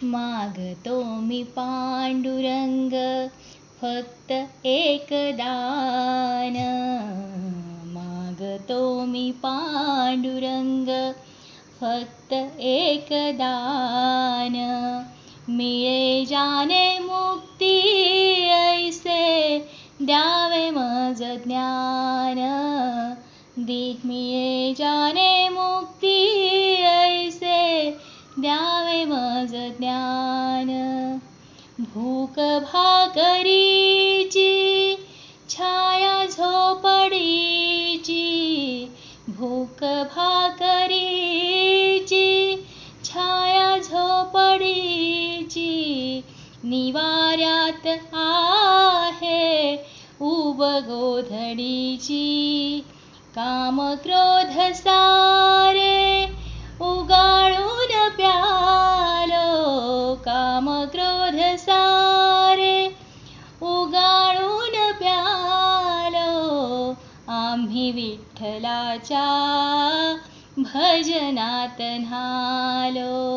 मागतो मी पांडुरंग फक्त एक दान. मागतो मी पांडुरंग फक्त एक दान. मिळे जाने मुक्ती ऐसे द्यावे मज ज्ञान. मिळे जाने मुक्ती ऐसे द्यावे मज ज्ञान. भूक भाकरीची छाया झोपडीची. भूक भाकरीची छाया झोपडीची. निवाऱ्यात आहे उब गोधडीची. काम क्रोध सारे उगाळून प्यालो. काम क्रोध सारे उगाळून प्यालो. आम्ही विठ्ठलाच्या भजनात न्हालो.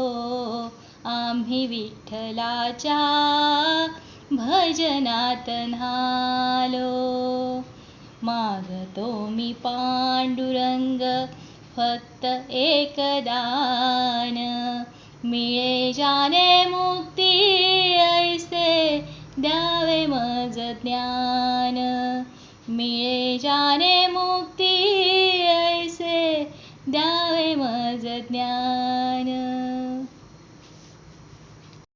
आम्ही विठ्ठलाच्या भजनात न्हालो. मागतो मी पांडुरंग फक्त एक दान. मिळे जाने मुक्ती ऐसे द्यावे मज ज्ञान. मिळे जाने मुक्ती ऐसे द्यावे मज ज्ञान.